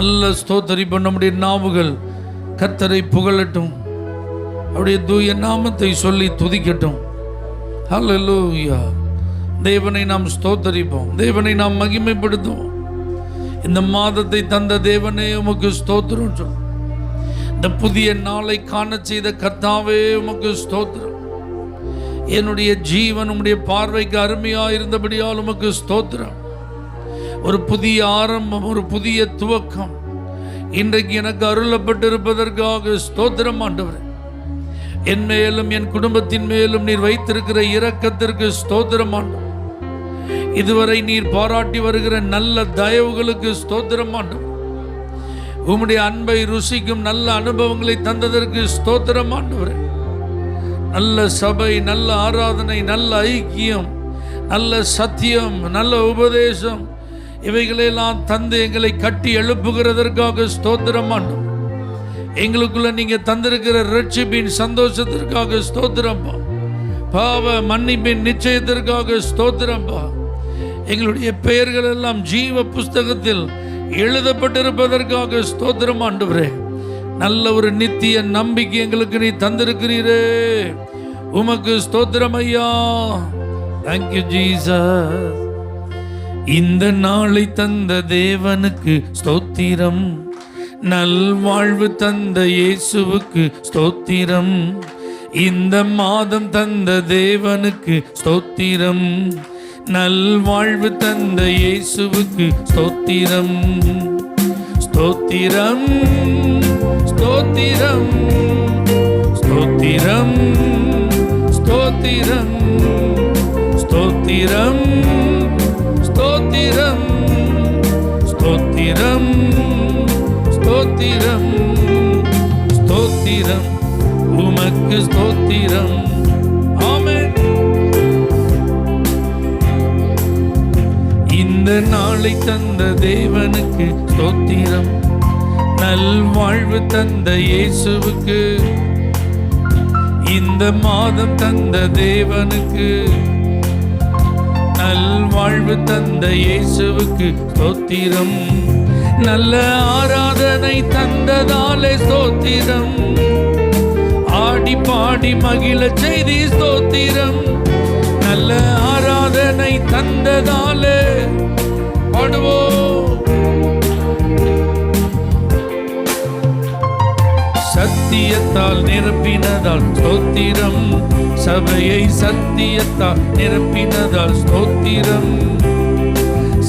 நல்ல ஸ்தோத்தரிப்பு. நம்முடைய நாவுகள் கர்த்தரை புகழட்டும், அவருடைய தூய நாமத்தை சொல்லி துதிக்கட்டும். ஹல்லேலூயா. தேவனை நாம் ஸ்தோத்தரிப்போம், தேவனை நாம் மகிமைப்படுத்துவோம். இந்த மாதத்தை தந்த தேவனே உமக்கு ஸ்தோத்திரம் சொல். இந்த புதிய நாளை காண செய்த கர்த்தாவே உமக்கு ஸ்தோத்திரம். என்னுடைய ஜீவன் உம்முடைய பார்வைக்கு அருமையாக இருந்தபடியால் உமக்கு ஸ்தோத்திரம். ஒரு புதிய ஆரம்பம், ஒரு புதிய துவக்கம் இன்றைக்கு எனக்கு அருளப்பட்டிருப்பதற்காக ஸ்தோத்திரம் ஆண்டவரே. என் மேலும் என் குடும்பத்தின் மேலும் நீர் வைத்திருக்கிற இரக்கத்திற்கு ஸ்தோத்திரம் ஆண்டவரே. இதுவரை நீர் பாராட்டி வருகிற நல்ல தயவுகளுக்கு ஸ்தோத்திரம் ஆண்டவரே. உம்முடைய அன்பை ருசிக்கும் நல்ல அனுபவங்களை தந்ததற்கு ஸ்தோத்திரம் ஆண்டவரே. நல்ல சபை, நல்ல ஆராதனை, நல்ல ஐக்கியம், நல்ல சத்தியம், நல்ல உபதேசம், இவைகளெல்லாம் தந்து எங்களை கட்டி எழுப்புகிறதற்காக ஸ்தோத்திரம் ஆண்டவரே. எங்களுக்குள்ள நீங்க தந்திருக்கிற ரட்சிப்பின் சந்தோஷத்திற்காக ஸ்தோத்திரம்பா. பாவ மன்னிப்பின் நிச்சயத்திற்காக ஸ்தோத்திரம்பா. எங்களுடைய பெயர்கள் எல்லாம் ஜீவ புஸ்தகத்தில் எழுதப்பட்டிருப்பதற்காக ஸ்தோத்திரம் ஆண்டவரே. நல்ல ஒரு நித்திய நம்பிக்கை எங்களுக்கு நீ தந்திருக்கிறீரே, உமக்கு ஸ்தோத்திரம் ஐயா. Thank you Jesus. இந்த நாளை தந்த தேவனுக்கு ஸ்தோத்திரம், நல்வாழ்வு தந்த இயேசுவுக்கு ஸ்தோத்திரம். இந்த மாதம் தந்த தேவனுக்கு ஸ்தோத்திரம், நல்வாழ்வு தந்த இயேசுவுக்கு ஸ்தோத்திரம். ஸ்தோத்திரம் ஸ்தோத்திரம் ஸ்தோத்திரம் ஸ்தோத்திரம் ஸ்தோத்திரம் ஸ்தோத்திரம் ஸ்தோத்திரம் ஸ்தோத்திரம் ஸ்தோத்திரம் உமக்கு ஸ்தோத்திரம். ஆமென். இந்த நாளை தந்த தேவனுக்கு ஸ்தோத்திரம், நல்வாழ்வு தந்த இயேசுவுக்கு. இந்த மாதம் தந்த தேவனுக்கு, நல்வாழ்வு தந்த இயேசுவுக்கு ஸ்தோத்திரம். நல்ல ஆராதனை தந்ததாலே ஸ்தோத்திரம், ஆடி பாடி மகிழ செய்தி ஸ்தோத்திரம். நல்ல ஆராதனை தந்ததாலே பாடுவோம். சத்தியத்தால் நிரப்பினதால் ஸ்தோத்திரம், சபையை சத்தியத்தால் நிரப்பினதால் ஸ்தோத்திரம்.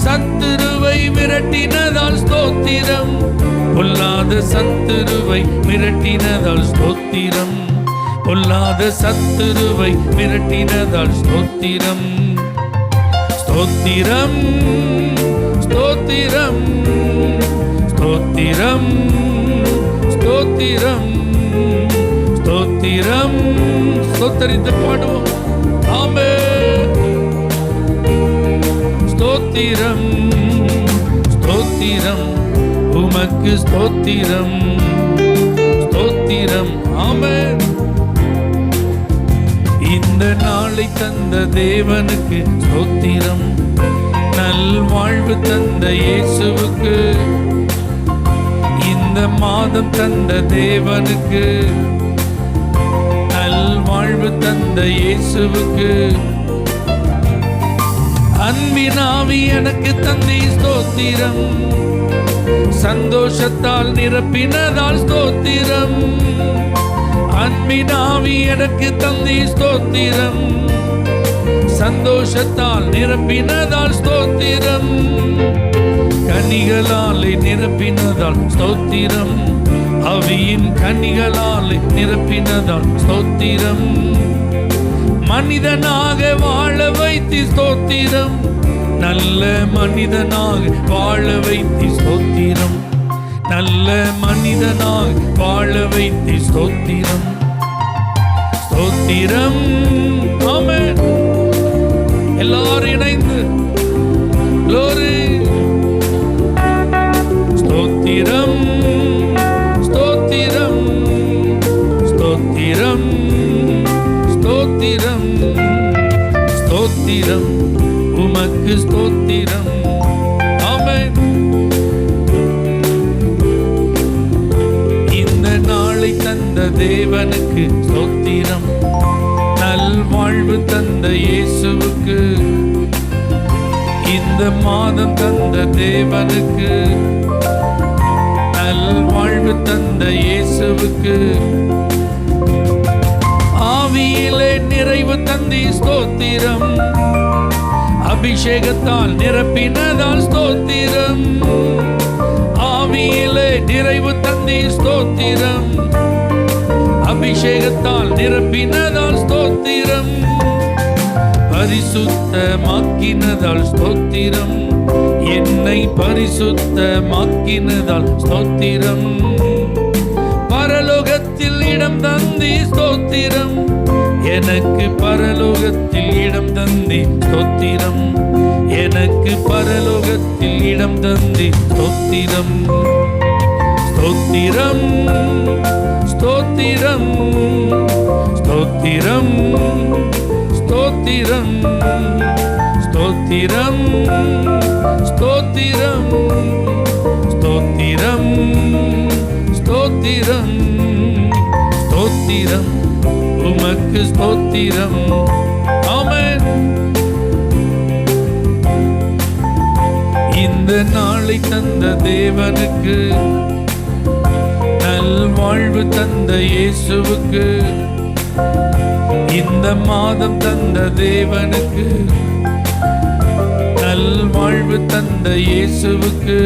சத்துருவை விரட்டினதால் ஸ்தோத்திரம், பொல்லாத சத்துருவை விரட்டினதால் ஸ்தோத்திரம். பொல்லாத சத்துருவை விரட்டினதால் ஸ்தோத்திரம். ஸ்தோத்திரம் ஸ்தோத்திரம் ஸ்தோத்திரம் ஸ்தோத்திரம் ஸ்தோத்திரம். ஸ்தோத்தரித்து பாடுவோம். ஆமென். ஸ்தோத்திரம் ஸ்தோத்திரம் உமக்கு ஸ்தோத்திரம் ஸ்தோத்திரம். ஆமென். இந்த நாளை தந்த தேவனுக்கு ஸ்தோத்திரம், நல்வாழ்வு தந்த இயேசுவுக்கு. இந்த மாதம் தந்த தேவனுக்கு, நல்வாழ்வு தந்த இயேசுவுக்கு. அன்பினாவி எனக்கு தந்தை ஸ்தோத்திரம், சந்தோஷத்தால் நிரப்பினதால் ஸ்தோத்திரம். அன்பினாவி எனக்கு தந்தை ஸ்தோத்திரம், சந்தோஷத்தால் நிரப்பினதால் ஸ்தோத்திரம். கனிகளாலே நிரப்பினதால் ஸ்தோத்திரம், அவியின் கனிகளாலே நிரப்பினதால் ஸ்தோத்திரம். மனிதனாக வாழ வைத்து ஸ்தோத்திரம், நல்ல மனிதனாக வாழ வைத்து ஸ்தோத்திரம். நல்ல மனிதனாக வாழ வைத்து ஸ்தோத்திரம் ஸ்தோத்திரம். ஆமென். எல்லாரும் இணைந்து glory. ஸ்தோத்திரம் ஸ்தோத்திரம் ஸ்தோத்திரம் ஸ்தோத்திரம் ஸ்தோத்திரம் உமக்கு ஸ்தோத்திரம். ஆமென். தேவனுக்கு ஸ்தோத்திரம். நல்வாழ்வு தந்த இயேசுவுக்கு, இந்த மாதம் தந்த தேவனுக்கு, நல்வாழ்வு தந்த இயேசுவுக்கு, ஆவியிலே நிறைவு தந்தி ஸ்தோத்திரம். அபிஷேகத்தால் நிரப்பினதால் ஸ்தோத்திரம். ஆவியிலே நிறைவு தந்தி ஸ்தோத்திரம். அபிஷேகத்தால் நிரப்பினதால் ஸ்தோத்திரம். பரிசுத்தமாக்கினதால் ஸ்தோத்திரம். என்னை பரிசுத்தமாக்கினதால் ஸ்தோத்திரம். பரலோகத்தில் இடம் தந்தி ஸ்தோத்திரம். எனக்கு பரலோகத்தில் இடம் தந்தி ஸ்தோத்திரம். எனக்கு பரலோகத்தில் இடம் தந்தி ஸ்தோத்திரம். ஸ்தோத்திரம் ஸ்தோத்திரம் ஸ்தோத்திரம் ஸ்தோத்திரம் ஸ்தோத்திரம் ஸ்தோத்திரம் ஸ்தோத்திரம் ஸ்தோத்திரம் ஸ்தோத்திரம் உமக்கு ஸ்தோத்திரம். ஆமென். இந்த நாளை தந்த தேவனுக்கு, நல்வாழ்வு தந்த இயேசுவுக்கு, இந்த மாதம் தந்த தேவனுக்கு, நல்வாழ்வு தந்த இயேசுவுக்கு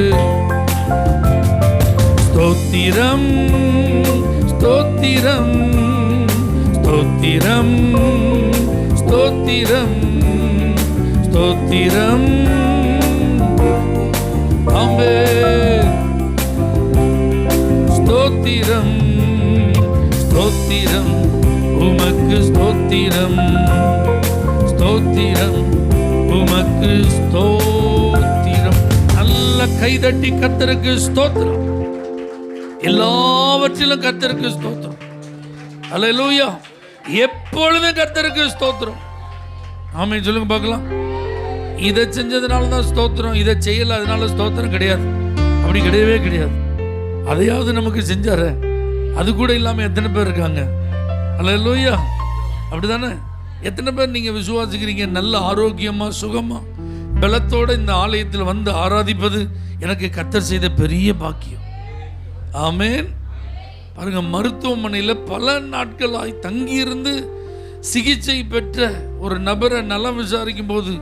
ஸ்தோத்திரம் ஸ்தோத்திரம் ஸ்தோத்திரம் ஸ்தோத்திரம் ஸ்தோத்திரம். ஆமென். ஸ்தோத்திரம் ஸ்தோத்திரம் உமக்கு ஸ்தோத்திரம். ஸ்தோத்திரம் உமக்கு ஸ்தோத்திரம். நல்ல கைதட்டி கர்த்தருக்கு ஸ்தோத்திரம். எல்லாவற்றிலும் கர்த்தருக்கு ஸ்தோத்திரம். அல்லேலூயா. எப்பொழுதும் கர்த்தருக்கு ஸ்தோத்திரம். ஆமென். சொல்லுங்க பார்க்கலாம். இதை செஞ்சதுனால தான் ஸ்தோத்திரம், இதை செய்யல அதனால ஸ்தோத்திரம் கிடையாது. அப்படி கிடையவே கிடையாது. அதையாவது நமக்கு செஞ்சாரு. அது கூட இல்லாம எத்தனை பேர் இருக்காங்க? அல்லேலூயா. அப்படிதானே? எத்தனை பேர் நீங்க விசுவாசிக்கிறீங்க? நல்ல ஆரோக்கியமா சுகமா பலத்தோட இந்த ஆலயத்தில் வந்து ஆராதிப்பது எனக்கு கர்த்தர் செய்த பெரிய பாக்கியம். ஆமென். பாருங்க, மருத்துவமனையில் பல நாட்களாய் தங்கியிருந்து சிகிச்சை பெற்ற ஒரு நபரை நலம் விசாரிக்கும் போது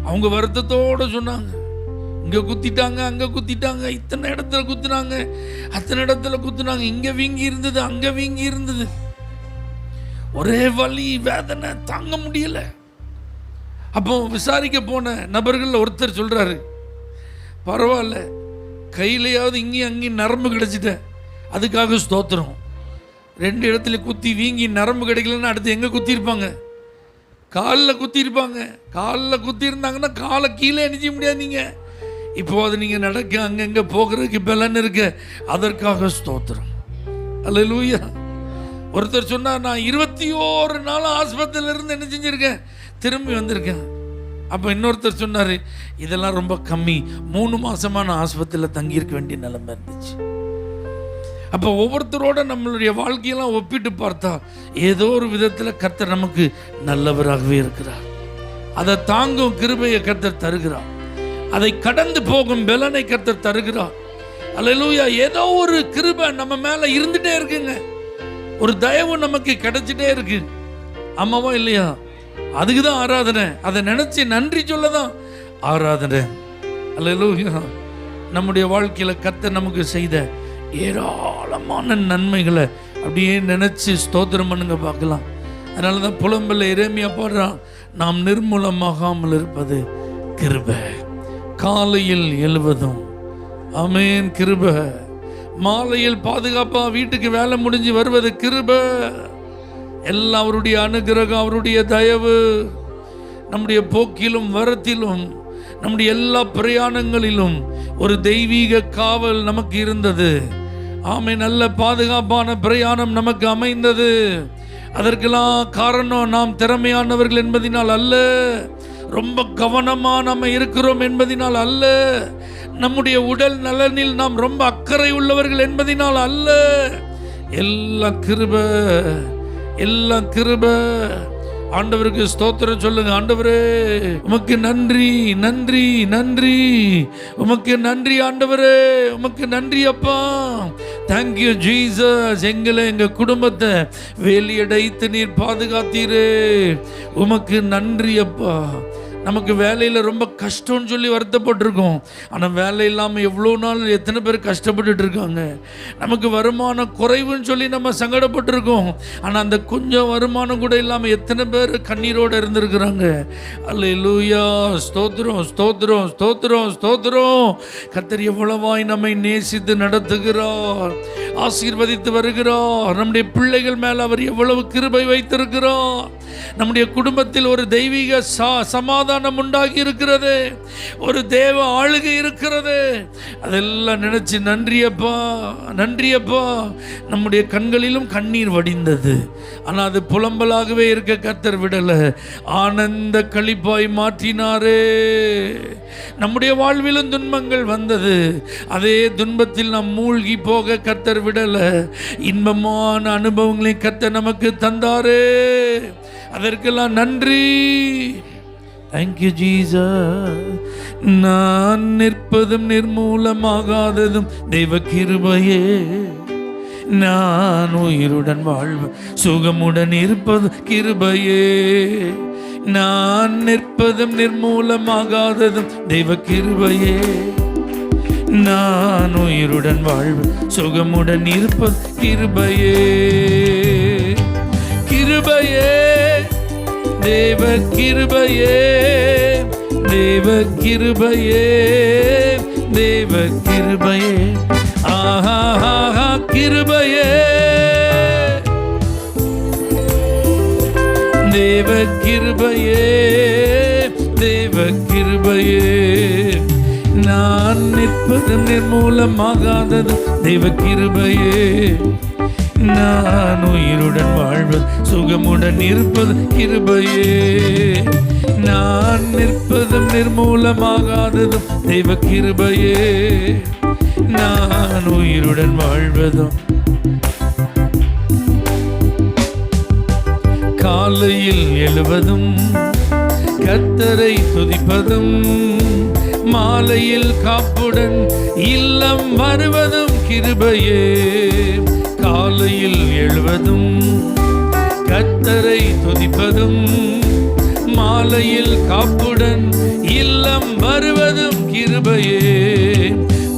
அவங்க வருத்தத்தோடு சொன்னாங்க, இங்கே குத்திட்டாங்க, அங்கே குத்திட்டாங்க, இத்தனை இடத்துல குத்துனாங்க, அத்தனை இடத்துல குத்துனாங்க, இங்கே வீங்கி இருந்தது, அங்கே வீங்கி இருந்தது, ஒரே வலி வேதனை தாங்க முடியல. அப்போ விசாரிக்க போன நபர்கள் ஒருத்தர் சொல்றாரு, பரவாயில்ல, கையிலையாவது இங்கேயும் அங்கேயும் நரம்பு கிடைச்சிட்ட, அதுக்காக ஸ்தோத்திரம். 2 இடத்துல குத்தி வீங்கி நரம்பு கிடைக்கலன்னா அடுத்து எங்கே குத்திருப்பாங்க? காலில் குத்திருப்பாங்க. காலில் குத்தி இருந்தாங்கன்னா காலை கீழே அணிஞ்சிக்க முடியாது. நீங்கள் இப்போ அது நீங்கள் நடக்க அங்கங்கே போகிறதுக்கு பலன் இருக்க, அதற்காக ஸ்தோத்திரம். அல்லேலூயா. ஒருத்தர் சொன்னார், நான் 21 நாள் ஆஸ்பத்திரியில் இருந்து என்ன செஞ்சுருக்கேன், திரும்பி வந்திருக்கேன். அப்போ இன்னொருத்தர் சொன்னார், இதெல்லாம் ரொம்ப கம்மி, 3 மாதமாக நான் ஆஸ்பத்திரியில் தங்கியிருக்க வேண்டிய நிலைமை இருந்துச்சு. அப்போ ஒவ்வொருத்தரோட நம்மளுடைய வாழ்க்கையெல்லாம் ஒப்பிட்டு பார்த்தா ஏதோ ஒரு விதத்தில் கர்த்தர் நமக்கு நல்லவராகவே இருக்கிறார். அதை தாங்கும் கிருபையை கர்த்தர் தருகிறார். அதை கடந்து போகும் பலனை கர்த்தர் தருகிறார். அல்லேலூயா. ஏதோ ஒரு கிருபை நம்ம மேலே இருந்துகிட்டே இருக்குங்க. ஒரு தயவு நமக்கு கிடைச்சிட்டே இருக்கு. ஆமாவா இல்லையா? அதுக்கு தான் ஆராதனை. அதை நினைச்சு நன்றி சொல்ல தான் ஆராதனை. அல்லேலூயா. நம்முடைய வாழ்க்கையில் கர்த்தர் நமக்கு செய்த ஏராளமான நன்மைகளை அப்படியே நினைச்சு ஸ்தோத்திரம் பண்ணுங்க பார்க்கலாம். அதனால தான் புலம்பல்ல எரேமியா பாடுறான், நாம் நிர்மூலமாகாமல் இருப்பது கிருபை, காலையில் எழுவதும் ஆமென் கிருபை, மாலையில் பாதுகாப்பா வீட்டுக்கு வேலை முடிஞ்சு வருவது கிருபை. எல்லாம் அவருடைய அனுகிரகம், அவருடைய தயவு. நம்முடைய போக்கிலும் வரத்திலும் நம்முடைய எல்லா பிரயாணங்களிலும் ஒரு தெய்வீக காவல் நமக்கு இருந்தது. ஆமென். நல்ல பாதுகாப்பான பிரயாணம் நமக்கு அமைந்தது. அதற்கெல்லாம் காரணம் நாம் திறமையானவர்கள் என்பதினால் அல்ல, ரொம்ப கவனமாக நம்ம இருக்கிறோம் என்பதினால் அல்ல, நம்முடைய உடல் நலனில் நாம் ரொம்ப அக்கறை உள்ளவர்கள் என்பதினால் அல்ல. எல்லாம் கிருபை, எல்லாம் கிருபை. ஆண்டவருக்கு ஸ்தோத்திரம் சொல்லுங்க. ஆண்டவரே உமக்கு நன்றி, நன்றி, நன்றி. உமக்கு நன்றி ஆண்டவரே, உமக்கு நன்றி அப்பா. Thank you Jesus. எங்களை, எங்க குடும்பத்தை வேலியடைத்து நீர் பாதுகாத்தீரே. உமக்கு நன்றி அப்பா. நமக்கு வேலையில் ரொம்ப கஷ்டம்னு சொல்லி வருத்தப்பட்டிருக்கோம். ஆனால் வேலை இல்லாமல் எவ்வளோ நாள் எத்தனை பேர் கஷ்டப்பட்டுட்டு இருக்காங்க. நமக்கு வருமானம் குறைவுன்னு சொல்லி நம்ம சங்கடப்பட்டிருக்கோம். ஆனால் அந்த கொஞ்சம் வருமானம் கூட இல்லாமல் எத்தனை பேர் கண்ணீரோடு இருந்திருக்கிறாங்க. அல்லேலூயா. ஸ்தோத்திரம், ஸ்தோத்திரம், ஸ்தோத்திரம், ஸ்தோத்திரம். கர்த்தர் எவ்வளவாய் நம்மை நேசித்து நடத்துகிறார், ஆசீர்வதித்து வருகிறார். நம்முடைய பிள்ளைகள் மேல் அவர் எவ்வளவு கிருபை வைத்திருக்கிறார். நம்முடைய குடும்பத்தில் ஒரு தெய்வீக சமாதானம் உண்டாகி இருக்கிறது, ஒரு தேவ ஆளுகை இருக்கிறது. அதெல்லாம் நினைச்சு நன்றியப்பா, நன்றியப்பா. நம்முடைய கண்களிலும் கண்ணீர் வடிந்தது, ஆனால் அது புலம்பலாகவே இருக்க கர்த்தர் விடல, ஆனந்த களிப்பாய் மாற்றினாரே. நம்முடைய வாழ்விலும் துன்பங்கள் வந்தது, அதே துன்பத்தில் நாம் மூழ்கி போக கர்த்தர் விடல. இன்பமான அனுபவங்களை கர்த்தர் நமக்கு தந்தாரே. அதற்கெல்லாம் நன்றி. Thank you Jesus. நான் நிற்பதும் நிர்மூலமாகாததும் தெய்வ கிருபையே. நான் உயிருடன் வாழ்வு சுகமுடன் இருப்பது கிருபையே. நான் நிற்பதும் நிர்மூலமாகாததும் தெய்வ கிருபையே. நான் உயிருடன் வாழ்வு சுகமுடன் இருப்பது கிருபையே. கிருபையே, தேவ கிருபையே, தேவ கிருபையே, தேவ கிருபையே. ஆஹா கிருபையே, தேவ கிருபையே, தேவ கிருபையே. நான் நிற்பதும் நிர்மூலமாகாததும் தெய்வ கிருபையே. நான் உயிருடன் வாழ்வது சுகமுடன் இருப்பது கிருபையே. நான் நிற்பதும் நிர்மூலமாகாததும் தெய்வ கிருபையே. நான் உயிருடன் வாழ்வதும். காலையில் எழுவதும் கர்த்தரை துதிப்பதும், மாலையில் காப்புடன் இல்லம் வருவதும் கிருபையே. காலையில் எழுவதும் கர்த்தரை துதிப்பதும், மாலையில் காப்புடன் இல்லம் வருவதும் கிருபையே.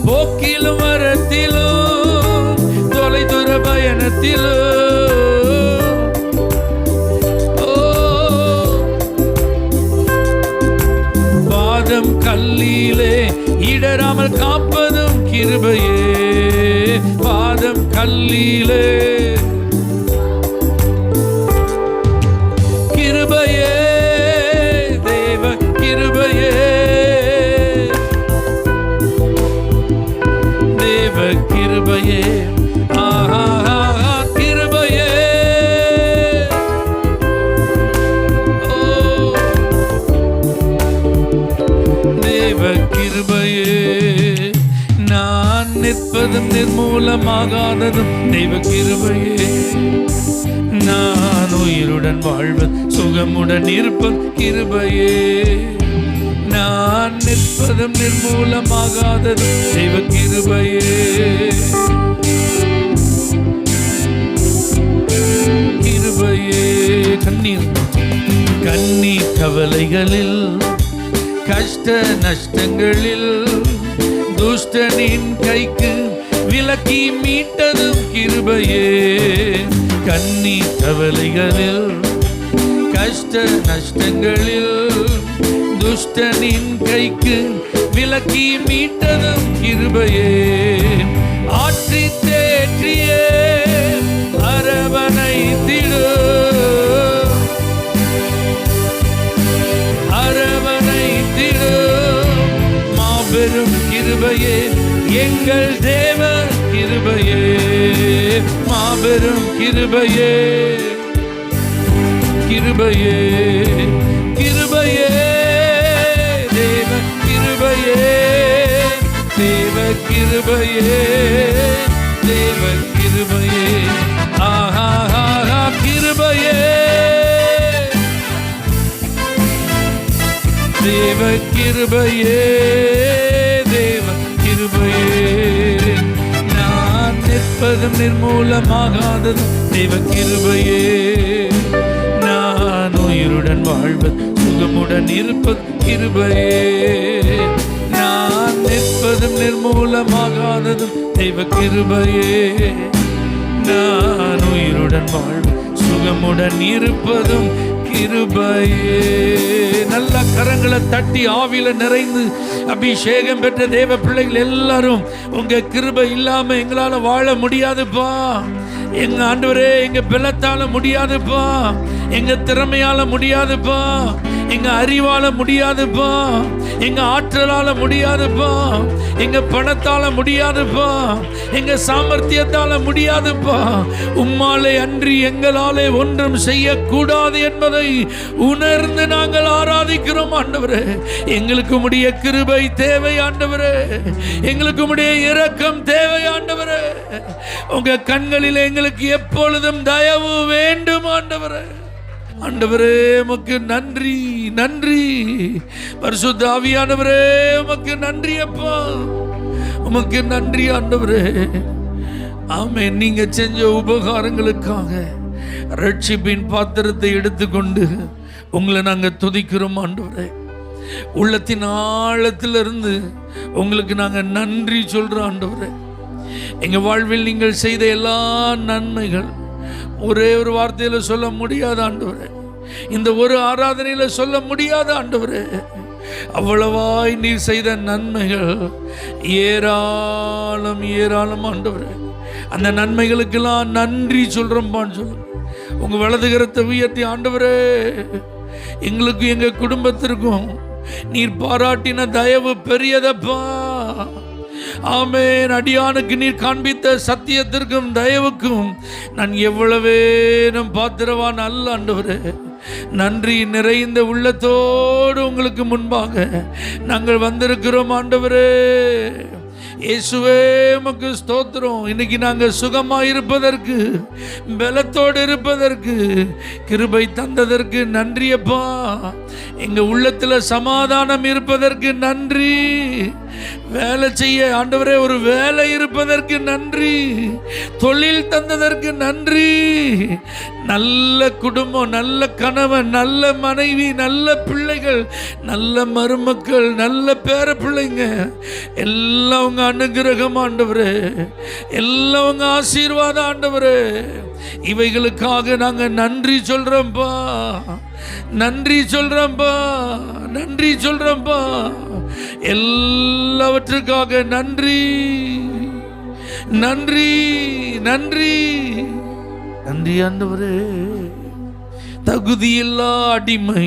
போக்கிலும் வரத்திலும் தொலைதூர பயணத்திலும் பாதம் கல்லிலே இடராமல் காப்பதும் கிருபையே. பாதம் கல்லிலே கிருபையே, தேவ கிருபையே, தேவ கிருபையே. ஆஹா கிருபையே, தேவ கிருபையே. நான் நிற்பதும் நிர்மூலமாகாததும் தெய்வ கிருபையே. நான் உயிருடன் வாழ்வது சுகமுடன் இருப்பது கிருபையே. நான் நிற்பதும் நிர்மூலமாகாததும் தெய்வ கிருபையே. கிருபையே. கண்ணீர் கவலைகளில் கஷ்ட நஷ்டங்களில் துஷ்டனின் கைக்கு விலக்கி மீட்டதும் கிருபையே. கண்ணீர் கவலைகளில் கஷ்ட நஷ்டங்களில் துஷ்டனின் கைக்கு விலக்கி மீட்டதும் கிருபையே. ஆற்றி தேற்றியே அரவணைத்திடு, அரவணைத்திடு. மாபெரும் கிருபையே எங்கள் தேவ கிருபையே. மாபெரும் கிருபையே, கிருபையே, கிருபையே, தேவ கிருபையே, தேவ கிருபையே, தேவ கிருபையே. கிருபையே, தேவ கிருபையே. நான் நிற்பதும் நிர்மூலமாகாததும் தேவ கிருபையே. நான் உயிருடன் வாழ்வது சுகமுடன் இருப்பது கிருபையே. நான் நிற்பதும் நிர்மூலமாகாததும் தெய்வ கிருபையே. நான் உயிருடன் வாழ்வு சுகமுடன் இருப்பதும் கிருபையே. நல்ல கரங்களை தட்டி ஆவியில நிறைந்து அபிஷேகம் பெற்ற தேவ பிள்ளைகள் எல்லாரும், உங்க கிருபை இல்லாம எங்களால வாழ முடியாதுப்பா. எங்க ஆண்டவரே, எங்க பலத்தால முடியாதுப்பா, எங்க திறமையால முடியாதுப்பா, எங்க அறிவால முடியாதுப்பா, எங்க ஆற்றலால முடியாதுப்பா, எங்க பணத்தால முடியாதுப்பா, எங்க சாமர்த்தியத்தால முடியாதுப்பா. உம்மாலே அன்றி எங்களாலே ஒன்றும் செய்யக்கூடாது என்பதை உணர்ந்து நாங்கள் ஆராதிக்கிறோம் ஆண்டவரே. எங்களுக்கு உம்முடைய கிருபை தேவை ஆண்டவரே, எங்களுக்கு உம்முடைய இரக்கம் தேவை ஆண்டவரே. உங்க கண்களில் எங்களுக்கு எப்பொழுதும் தயவு வேண்டும் ஆண்டவரே. ஆண்டவரே உமக்கு நன்றி, நன்றி. பரிசுத்த ஆவியானவரே உமக்கு நன்றி அப்பா, உமக்கு நன்றி ஆண்டவரே. ஆமென். நீங்க செஞ்ச உபகாரங்களுக்காக ரட்சிப்பின் பாத்திரத்தை எடுத்துக்கொண்டு உங்களை நாங்க துதிக்கிறோம் ஆண்டவரே. உள்ளத்தின் ஆழத்திலிருந்து உங்களுக்கு நாங்க நன்றி சொல்றோம் ஆண்டவரே. எங்க வாழ்வில் நீங்கள் செய்த எல்லா நன்மைகள் ஒரே ஒரு வார்த்தையில சொல்ல முடியாத ஆண்டவரே, இந்த ஒரு ஆராதனையில சொல்ல முடியாத ஆண்டவரே. அவ்வளவாய் நீர் செய்த நன்மைகள் ஏராளம் ஏராளம் ஆண்டவரே. அந்த நன்மைகளுக்கெல்லாம் நன்றி சொல்றோம்பான்னு சொல்லுங்க. உங்க வலதுகரத்தை உயர்த்தி ஆண்டவரே, எங்களுக்கும் எங்க குடும்பத்திற்கும் நீர் பாராட்டின தயவு பெரியதப்பா. ஆமென். அடியானுக்கு நீர் காண்பித்த சத்தியத்திற்கும் தயவுக்கும் நான் எவ்வளவேனும் பாத்திரவான் அல்ல ஆண்டவரே. நன்றி நிறைந்த உள்ளத்தோடு உங்களுக்கு முன்பாக நாங்கள் வந்திருக்கிறோம் ஆண்டவரே. இயேசுவே உமக்கு ஸ்தோத்திரம். இன்னைக்கு நாங்கள் சுகமாக இருப்பதற்கு, பலத்தோடு இருப்பதற்கு, கிருபை தந்ததற்கு நன்றி அப்பா. எங்க உள்ளத்துல சமாதானம் இருப்பதற்கு நன்றி. வேலை செய்ய ஆண்டவரே ஒரு வேலை இருப்பதற்கு நன்றி. தொழில் தந்ததற்கு நன்றி. நல்ல குடும்பம், நல்ல கணவன், நல்ல மனைவி, நல்ல பிள்ளைகள், நல்ல மருமக்கள், நல்ல பேர பிள்ளைங்க எல்லாம் உங்க அனுகிரகம் ஆண்டவரே, எல்லாம் உங்க ஆசீர்வாதம் ஆண்டவரே. இவைகளுக்காக நாங்க நன்றி சொல்றோம்பா, நன்றி சொல்றோம்பா, நன்றி சொல்றோம்பா. எல்லாவற்றுக்காக நன்றி, நன்றி, நன்றி, நன்றி ஆண்டவரே. தகுதியில்லா அடிமை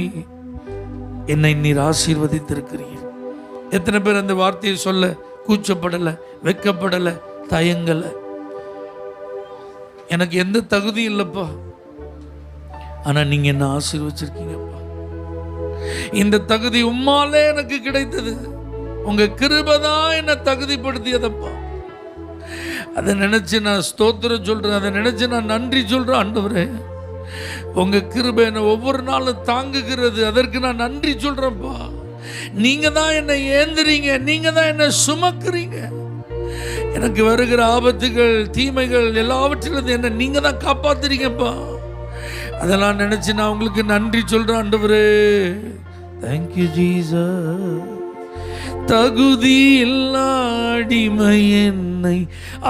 என்னை நீர் ஆசீர்வதித்திருக்கிறீர். எத்தனை பேர் அந்த வார்த்தையை சொல்ல கூச்சப்படலை, வெக்கப்படலை, தயங்கலை? எனக்கு எந்த தகுதி இல்லைப்பா, ஆனா நீங்க என்ன ஆசீர்வச்சிருக்கீங்கப்பா. இந்த தகுதி உம்மாலே எனக்கு கிடைத்தது. உங்க கிருபை தான் என்ன தகுதிப்படுத்தியதப்பா. அதை நினைச்சு நான் ஸ்தோத்திரம் சொல்றேன், அதை நினைச்சு நான் நன்றி சொல்றேன் ஆண்டவரே. உங்க கிருபை என்னை ஒவ்வொரு நாளும் தாங்குகிறது, அதற்கு நான் நன்றி சொல்றேன்ப்பா. நீங்க தான் என்னை ஏந்துறீங்க, நீங்க தான் என்னை சுமக்குறீங்க. எனக்கு வருகிற ஆபத்துகள், தீமைகள் எல்லாவற்றிலிருந்து என்ன நீங்க தான் காப்பாத்துறீங்கப்பா. அதெல்லாம் நினைச்சு நான் உங்களுக்கு நன்றி சொல்றேன் ஆண்டவரே. Thank you Jesus. தகுதி இல்லா அடிமை என்னை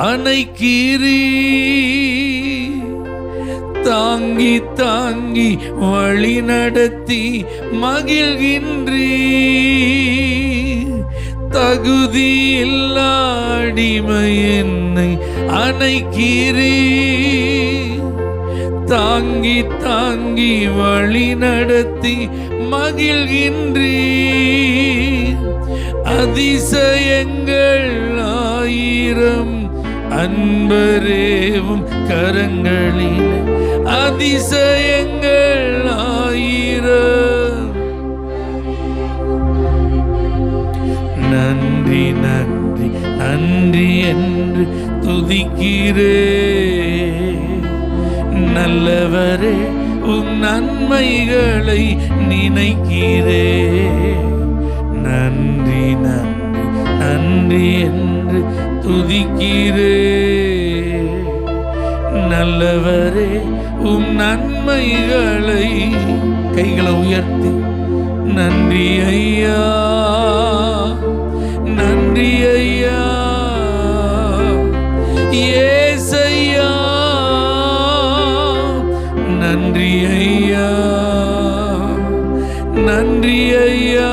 அணைக்கிறீ, தாங்கி தாங்கி வழி நடத்தி மகிழ்கின்றீ. தகுதி இல்லா அடிமை என்னை அணைக்கிறீ, தாங்கி தாங்கி வழி நடத்தி மகிழ்கின்றீ. அதிசயங்கள் ஆயிரம் அன்பரேவும் கரங்களில், அதிசயங்கள் ஆயிரம். நன்றி நன்றி நன்றி என்று துதிக்கிறே. நல்லவரே உன் நன்மைகளை நினைக்கிறே. நன்றி நன்றி நன்றி என்று துதிக்கிறே. நல்லவரே உம் நன்மைகளை கைகளை உயர்த்தி நன்றி ஐயா, நன்றி ஐயா, ஏசையா, நன்றி ஐயா, நன்றி ஐயா.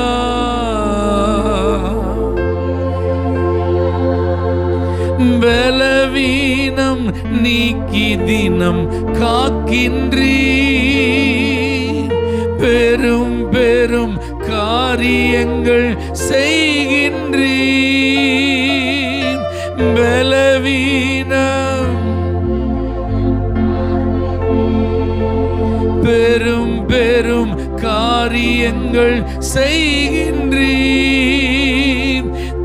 பலவீனம் நீக்கி தினம் காக்கின்றீர், பெரும் பெரும் காரியங்கள் செய்கின்றீர். பலவீனம் பெரும் பெரும் காரியங்கள் செய்கின்றீர்.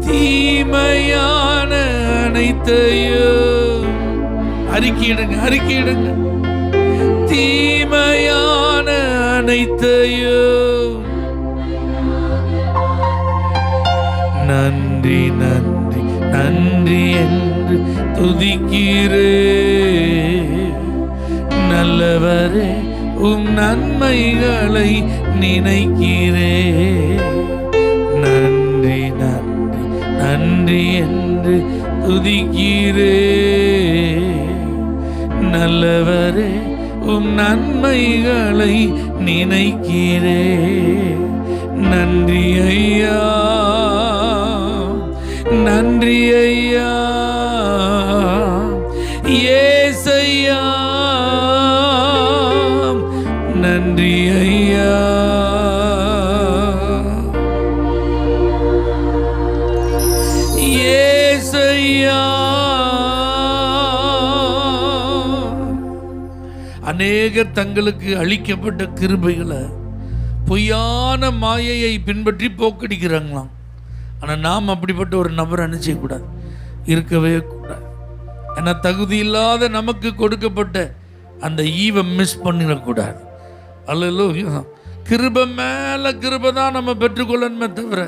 தீமையான அனைத்தையும் அறிக்கையிடுங்க, அறிக்கையிடுங்க. தீமையான அனைத்தையும் நன்றி நன்றி நன்றி என்று துதிக்கிறே. நல்லவரே உம் நன்மைகளை நினைக்கிறே. நன்றி நன்றி நன்றி என்று துதிக்கிறே. நல்லவரே உம் நன்மைகளை நினைக்கிறே. நன்றி ஐயா, நன்றி ஐயா, ஏசையா, நன்றி ஐயா. ஏசையா. அநேகர் தங்களுக்கு அளிக்கப்பட்ட கிருபைகளை பொய்யான மாயையை பின்பற்றி போக்கடிக்கிறாங்களாம். ஆனால் நாம் அப்படிப்பட்ட ஒரு நபரை நினைச்சக்கூடாது, இருக்கவே கூடாது. ஏன்னா தகுதி இல்லாத நமக்கு கொடுக்கப்பட்ட அந்த ஈவை மிஸ் பண்ணிடக்கூடாது. அல்லேலூயா. கிருபை மேலே கிருபை தான் நம்ம பெற்றுக்கொள்ளணுமே தவிர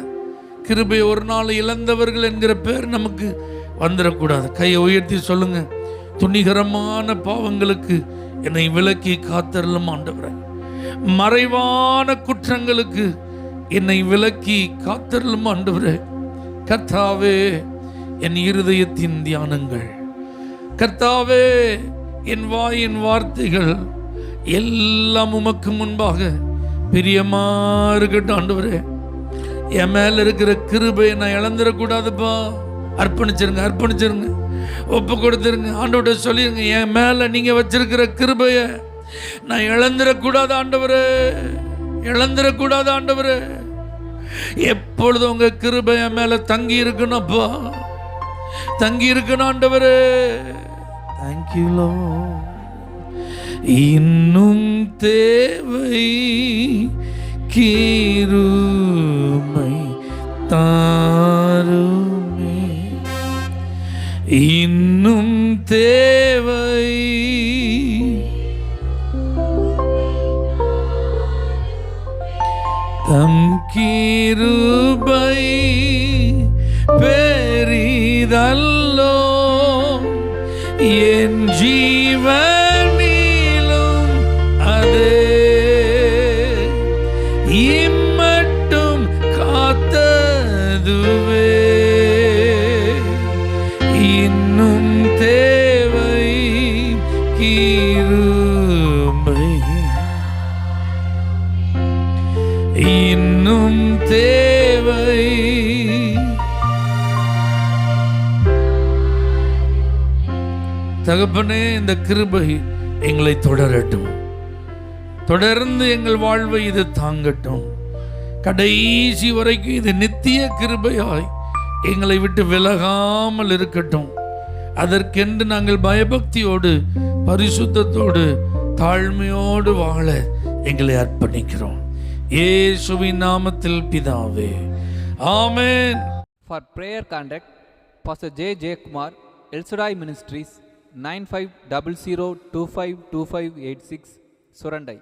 கிருபை ஒரு நாள் இழந்தவர்கள் என்கிற பேர் நமக்கு வந்துடக்கூடாது. கையை உயர்த்தி சொல்லுங்க, துணிகரமான பாவங்களுக்கு என்னை விலக்கி காத்தருளும் ஆண்டவரே. மறைவான குற்றங்களுக்கு என்னை விலக்கி காத்தருளும் ஆண்டவரே. கர்த்தாவே, என் இருதயத்தின் தியானங்கள், கர்த்தாவே, என் வாயின் வார்த்தைகள் எல்லாம் உமக்கு முன்பாக பிரியமா இருக்கட்டும் ஆண்டவரே. என் மேல இருக்கிற கிருபையை நான் இழந்துடக்கூடாதுப்பா. அர்ப்பணிச்சிருங்க, அர்ப்பணிச்சிருங்க, ஒப்பு கொடுத்துருங்க. ஆண்டவர்கிட்ட சொல்லிருங்க, என் மேல நீங்க வச்சிருக்கிற கிருபையை நான் இழந்துடக்கூடாது ஆண்டவரே, இழந்துடக்கூடாது ஆண்டவரே. எப்பொழுதும் உங்க கிருபை என் மேல தங்கி இருக்கணும்ப்பா, தங்கி இருக்கணும் ஆண்டவரே. Thank you Lord. இன்னும் தேவை கிருபை தாருமே, இன்னும் தேவை தம் கிருபை பெரிதல்லோ என் ஜீவனிலும் அதே இம்மட்டும் காத்ததுவே. இன்னும் தேவை கிருபை, இன்னும் தேவை. தகப்பனே, இந்த கிருபை எங்களை தொடரட்டும், தொடர்ந்து எங்கள் வாழ்வை இது தாங்கட்டும். கடைசி வரைக்கும் இது நித்திய கிருபையாய் எங்களை விட்டு விலகாமல் இருக்கட்டும். அதற்கென்று நாங்கள் பயபக்தியோடு, பரிசுத்தத்தோடு, தாழ்மையோடு வாழ எங்களை அர்ப்பணிக்கிறோம். இயேசுவின் நாமத்தில் பிதாவே, ஆமென். For prayer contact, Pastor J. J. Kumar, El Shaddai Ministries, 9500252586, Surandai.